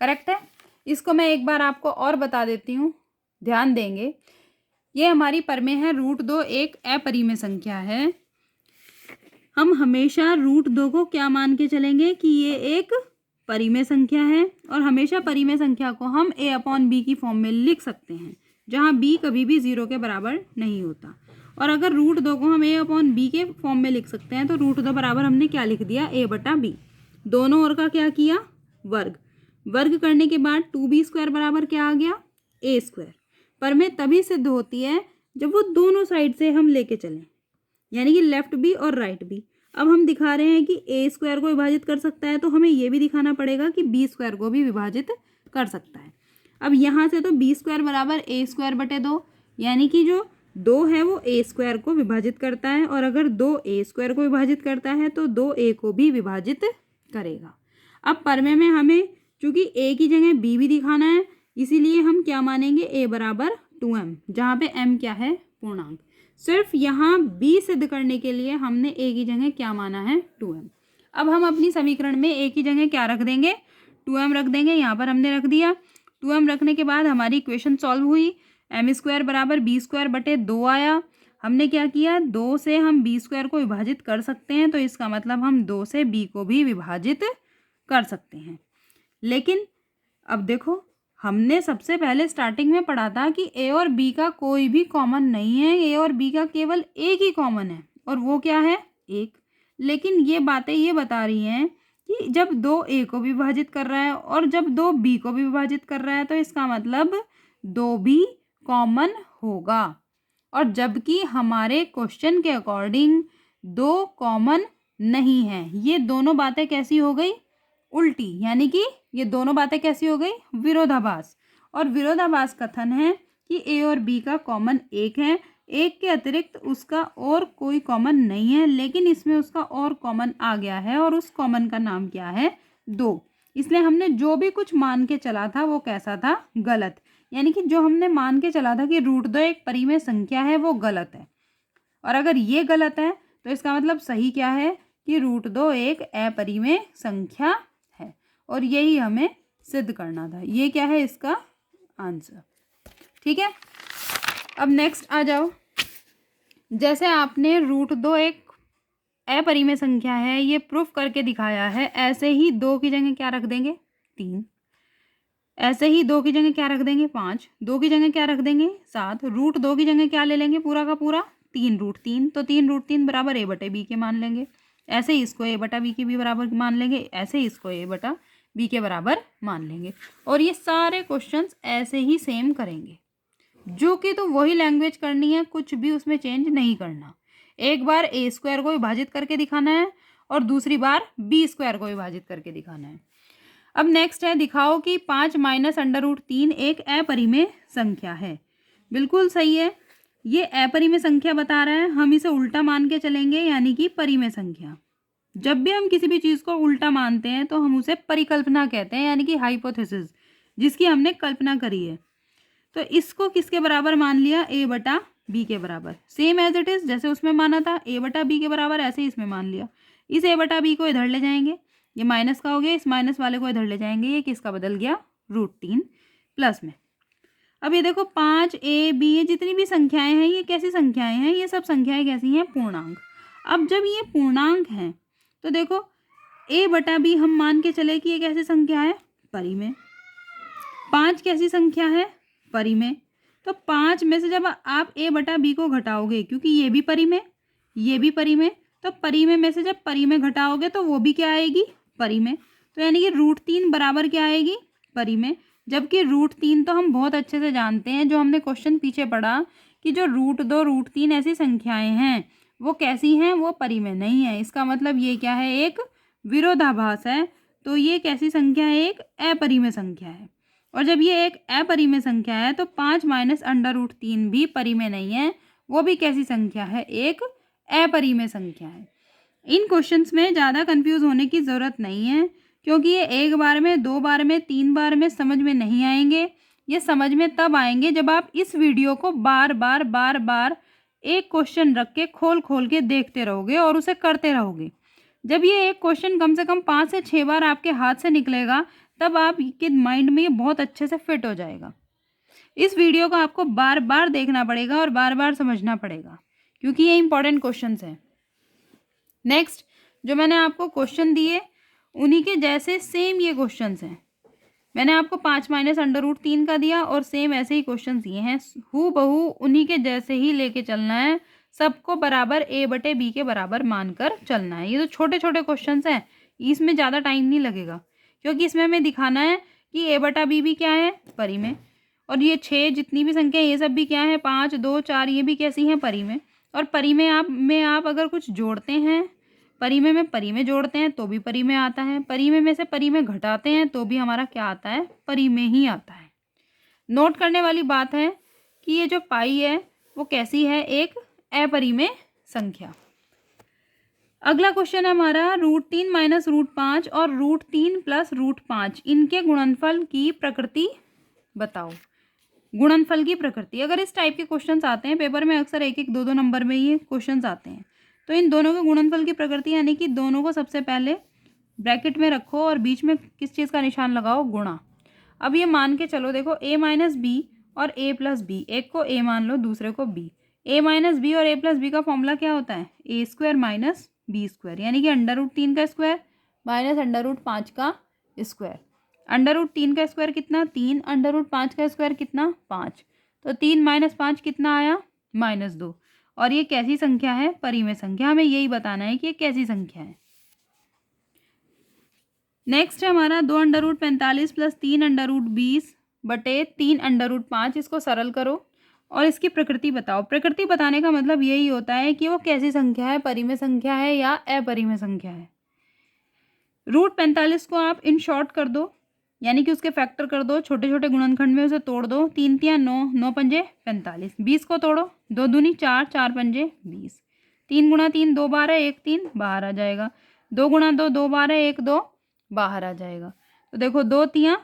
Correct है। इसको मैं एक बार आपको और बता देती हूँ, ध्यान देंगे। ये हमारी परमेय है √2 एक अपरिमेय संख्या है। हम हमेशा √2 को क्या मान के चलेंगे कि ये एक परिमेय संख्या है, और हमेशा परिमेय संख्या को हम a/b की फॉर्म में लिख सकते हैं, जहाँ b कभी भी 0 के बराबर नहीं होता। और अगर √2 को हम a/b के फॉर्म में लिख सकते हैं तो √2 बराबर हमने क्या लिख दिया, a/b। दोनों ओर का क्या किया, वर्ग। वर्ग करने के बाद 2b² बराबर क्या आ गया, a²। परमेय तभी सिद्ध होती है जब वो दोनों साइड से हम लेके चलें, यानी कि लेफ्ट बी और राइट बी। अब हम दिखा रहे हैं कि a² को विभाजित कर सकता है, तो हमें ये भी दिखाना पड़ेगा कि b² को भी विभाजित कर सकता है। अब यहाँ से तो b² बराबर a²/2, यानी कि जो 2 है वो a² को विभाजित करता है, और अगर 2 a² को विभाजित करता है तो 2a को भी विभाजित करेगा। अब परमेय में हमें चूंकि a की जगह b भी दिखाना है, इसीलिए हम क्या मानेंगे, a बराबर 2m, जहाँ पे m क्या है, पूर्णांक। सिर्फ यहाँ b सिद्ध करने के लिए हमने a की जगह क्या माना है, 2m। अब हम अपनी समीकरण में a की जगह क्या रख देंगे, 2m रख देंगे। यहाँ पर हमने रख दिया। 2m रखने के बाद हमारी इक्वेशन सॉल्व हुई। m² बराबर b²/2 आया। हमने क्या किया, 2 से हम b² को विभाजित कर सकते हैं, तो इसका मतलब हम 2 से b को भी विभाजित कर सकते हैं। लेकिन अब देखो, हमने सबसे पहले स्टार्टिंग में पढ़ा था कि a और b का कोई भी कॉमन नहीं है, a और b का केवल एक ही कॉमन है, और वो क्या है, 1। लेकिन ये बातें ये बता रही हैं कि जब 2a को भी विभाजित कर रहा है और जब 2b को भी विभाजित कर रहा है, तो इसका मतलब 2b कॉमन होगा। और जबकि हमारे क्वेश्चन के अकॉर्डिंग 2 कॉमन नहीं है। ये दोनों बातें कैसी हो गई, उल्टी, यानी कि ये दोनों बातें कैसी हो गई, विरोधाभास। और विरोधाभास कथन है कि a और b का कॉमन 1 है, एक के अतिरिक्त उसका और कोई कॉमन नहीं है, लेकिन इसमें उसका और कॉमन आ गया है, और उस कॉमन का नाम क्या है, 2। इसलिए हमने जो भी कुछ मान के चला था वो कैसा था, गलत। यानी कि जो हमने मान के चला था कि √2 एक परिमेय संख्या है, वो गलत है। और अगर ये गलत है तो इसका मतलब सही क्या है कि √2 एक अपरिमेय संख्या है, और यही हमें सिद्ध करना था। ये क्या है इसका आंसर, ठीक है। अब नेक्स्ट आ जाओ। जैसे आपने √2 एक अपरिमेय संख्या है ये प्रूफ करके दिखाया है, ऐसे ही 2 की जगह क्या रख देंगे, 3। ऐसे ही 2 की जगह क्या रख देंगे, 5। 2 की जगह क्या रख देंगे, 7। √2 की जगह क्या ले लेंगे, पूरा का पूरा 3√3। तो 3√3 बराबर a/b के मान लेंगे। ऐसे ही इसको a/b के भी बराबर मान लेंगे, ऐसे ही इसको a/b के बराबर मान लेंगे। और ये सारे क्वेश्चंस ऐसे ही सेम करेंगे, जो कि तो वही लैंग्वेज करनी है, कुछ भी उसमें चेंज नहीं करना। एक बार a² को विभाजित करके दिखाना है और दूसरी बार b² को विभाजित करके दिखाना है। अब नेक्स्ट है, दिखाओ कि 5 - √3 एक अपरिमेय संख्या है। बिल्कुल सही है, ये अपरिमेय संख्या बता रहा है, हम इसे उल्टा मान के चलेंगे, यानी कि परिमेय संख्या। जब भी हम किसी भी चीज़ को उल्टा मानते हैं तो हम उसे परिकल्पना कहते हैं, यानी कि हाइपोथेसिस, जिसकी हमने कल्पना करी है। तो इसको किसके बराबर मान लिया, a/b के बराबर, सेम एज इट इज जैसे उसमें माना था a/b के बराबर, ऐसे ही इसमें मान लिया। इस a/b को इधर ले जाएंगे, ये माइनस का हो गया, इस माइनस वाले को इधर ले जाएंगे, ये किसका बदल गया, √3 प्लस में। अब ये देखो 5 a b ये जितनी भी संख्याएं हैं ये कैसी संख्याएं हैं, ये सब संख्याएं कैसी हैं, पूर्णांक। अब जब ये पूर्णांक हैं तो देखो a/b हम मान के चले कि ये कैसी संख्या है, परिमेय। 5 कैसी संख्या है, परिमेय। तो 5 में से जब आप a/b को घटाओगे, क्योंकि ये भी परिमेय, ये भी परिमेय, तो परिमेय में से जब परिमेय घटाओगे तो वो भी क्या आएगी, परिमेय। तो यानी कि √3 बराबर क्या आएगी, परिमेय। जबकि √3 तो हम बहुत अच्छे से जानते हैं, जो हमने क्वेश्चन पीछे पढ़ा कि जो √2 √3 ऐसी संख्याएं हैं वो कैसी हैं, वो परिमेय नहीं है। इसका मतलब ये क्या है, एक विरोधाभास है। तो ये कैसी संख्या है, एक अपरिमेय संख्या है। और जब ये एक अपरिमेय संख्या है तो 5 - √3 भी परिमेय नहीं है, वो भी कैसी संख्या है, एक अपरिमेय संख्या है। इन क्वेश्चंस में ज़्यादा कंफ्यूज होने की ज़रूरत नहीं है, क्योंकि ये एक बार में, 2 बार में, 3 बार में समझ में नहीं आएंगे। ये समझ में तब आएंगे जब आप इस वीडियो को बार बार एक क्वेश्चन रख के खोल खोल के देखते रहोगे और उसे करते रहोगे। जब ये एक क्वेश्चन कम से कम 5 से 6 बार आपके हाथ से निकलेगा, तब आपके माइंड में ये बहुत अच्छे से फिट हो जाएगा। इस वीडियो को आपको बार बार देखना पड़ेगा और बार बार समझना पड़ेगा, क्योंकि ये इंपॉर्टेंट क्वेश्चंस हैं। नेक्स्ट, जो मैंने आपको क्वेश्चन दिए उन्हीं के जैसे सेम ये क्वेश्चंस हैं। मैंने आपको 5 माइनस अंडर रूट 3 का दिया और सेम ऐसे ही क्वेश्चन दिए हैं, हू बहू उन्हीं के जैसे ही लेके चलना है। सबको बराबर a/b के बराबर मानकर चलना है। ये तो छोटे छोटे क्वेश्चंस हैं, इसमें ज़्यादा टाइम नहीं लगेगा, क्योंकि इसमें हमें दिखाना है कि a/b भी क्या है, परिमेय, और ये 6 जितनी भी संख्या ये सब भी क्या है, 5, 2, 4 ये भी कैसी हैं, परिमेय। और परिमेय में आप अगर कुछ जोड़ते हैं, परिमेय में परिमेय जोड़ते हैं तो भी परिमेय आता है, परिमेय में से परिमेय घटाते हैं तो भी हमारा क्या आता है, परिमेय ही आता है। नोट करने वाली बात है कि ये जो पाई है वो कैसी है, एक अपरिमेय संख्या। अगला क्वेश्चन है हमारा √3 माइनस √5 और √3 प्लस √5 इनके गुणनफल की प्रकृति बताओ। गुणनफल की प्रकृति, अगर इस टाइप के क्वेश्चंस आते हैं पेपर में, अक्सर 1-1, 2-2 नंबर में ये क्वेश्चंस आते हैं, तो इन दोनों के गुणनफल की प्रकृति यानी कि दोनों को सबसे पहले ब्रैकेट में रखो और बीच में किस चीज़ का निशान लगाओ, गुणा। अब ये मान के चलो, देखो a माइनस बी और a प्लस बी, एक को a मान लो दूसरे को b। a माइनस बी और a प्लस बी का फॉर्मूला क्या होता है, a² माइनस b², यानी कि √3 का स्क्वायर माइनस √5 का स्क्वायर। √3 का स्क्वायर कितना, 3, √5 का स्क्वायर कितना, 5। तो 3 माइनस 5 कितना आया, -2। और ये कैसी संख्या है, परिमेय संख्या। हमें यही बताना है कि ये कैसी संख्या है। नेक्स्ट है हमारा 2 √45 प्लस 3 √20 बटे 3 √5। इसको सरल करो और इसकी प्रकृति बताओ। प्रकृति बताने का मतलब यही होता है कि वो कैसी संख्या है, परिमेय संख्या है या अपरिमेय संख्या है। √45 को आप इन शॉर्ट कर दो, यानी कि उसके फैक्टर कर दो, छोटे छोटे गुणनखंड में उसे तोड़ दो। 3 × 9, 9 × 5 45। 20 को तोड़ो, 2 दूनी 4, 4 × 5 20। 3 × 3 2 12, 1 3 बाहर आ जाएगा। 2 × 2 2 12, 1 2 बाहर आ जाएगा। तो देखो 2 × 3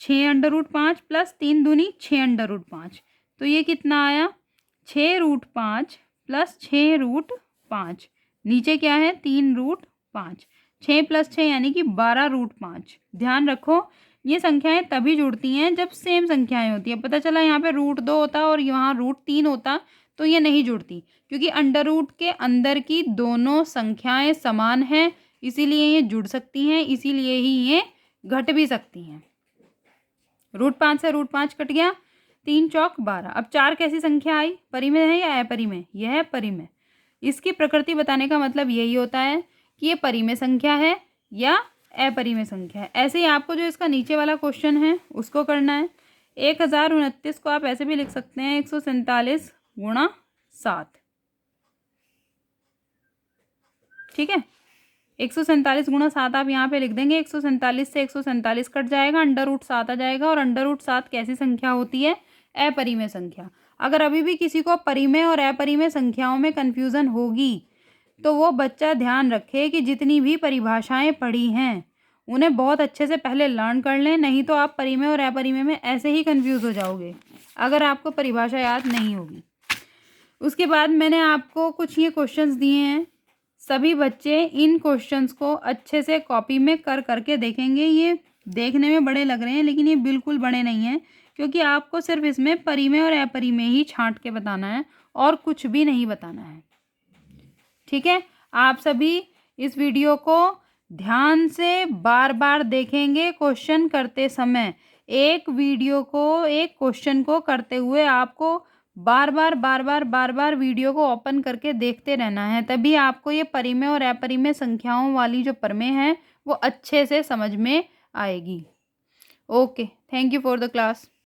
6 √5 प्लस 3 दूनी 6 √5। तो ये कितना आया, 6 √5 प्लस 6 √5। नीचे क्या है, 3 √5। 6 प्लस 6 यानी कि 12 √5। ध्यान रखो ये संख्याएं तभी जुड़ती हैं जब सेम संख्याएं होती हैं। पता चला यहाँ पे √2 होता और यहाँ √3 होता तो ये नहीं जुड़ती, क्योंकि अंडर रूट के अंदर की दोनों संख्याएं समान हैं, इसीलिए ये जुड़ सकती हैं, इसीलिए ही ये घट भी सकती हैं। √5 से √5 कट गया, 3 चौक 12। अब 4 कैसी संख्या आई, परिमेय है या अपरिमेय, यह है परिमेय। इसकी प्रकृति बताने का मतलब यही होता है कि ये परिमेय संख्या है या अपरिमेय संख्या है। ऐसे ही आपको जो इसका नीचे वाला क्वेश्चन है उसको करना है। 1029 को आप ऐसे भी लिख सकते हैं 147 × 7। ठीक है, 147 × 7 आप यहाँ पे लिख देंगे। 147 से 147 कट जाएगा, √7 आ जाएगा। और √7 कैसी संख्या होती है, अपरिमेय संख्या। अगर अभी भी किसी को परिमेय और अपरिमेय संख्याओं में कन्फ्यूज़न होगी तो वो बच्चा ध्यान रखे कि जितनी भी परिभाषाएं पढ़ी हैं उन्हें बहुत अच्छे से पहले लर्न कर लें, नहीं तो आप परिमेय और अपरिमेय में ऐसे ही कंफ्यूज हो जाओगे अगर आपको परिभाषा याद नहीं होगी। उसके बाद मैंने आपको कुछ ये क्वेश्चंस दिए हैं, सभी बच्चे इन क्वेश्चंस को अच्छे से कॉपी में कर करके देखेंगे। ये देखने में बड़े लग रहे हैं लेकिन ये बिल्कुल बड़े नहीं हैं, क्योंकि आपको सिर्फ इसमें परिमेय और अपरिमेय ही छांट के बताना है और कुछ भी नहीं बताना है। ठीक है, आप सभी इस वीडियो को ध्यान से बार बार देखेंगे क्वेश्चन करते समय। एक वीडियो को, एक क्वेश्चन को करते हुए आपको बार बार वीडियो को ओपन करके देखते रहना है, तभी आपको ये परिमेय और अपरिमेय संख्याओं वाली जो प्रमेय है वो अच्छे से समझ में आएगी। Okay, thank you for the class.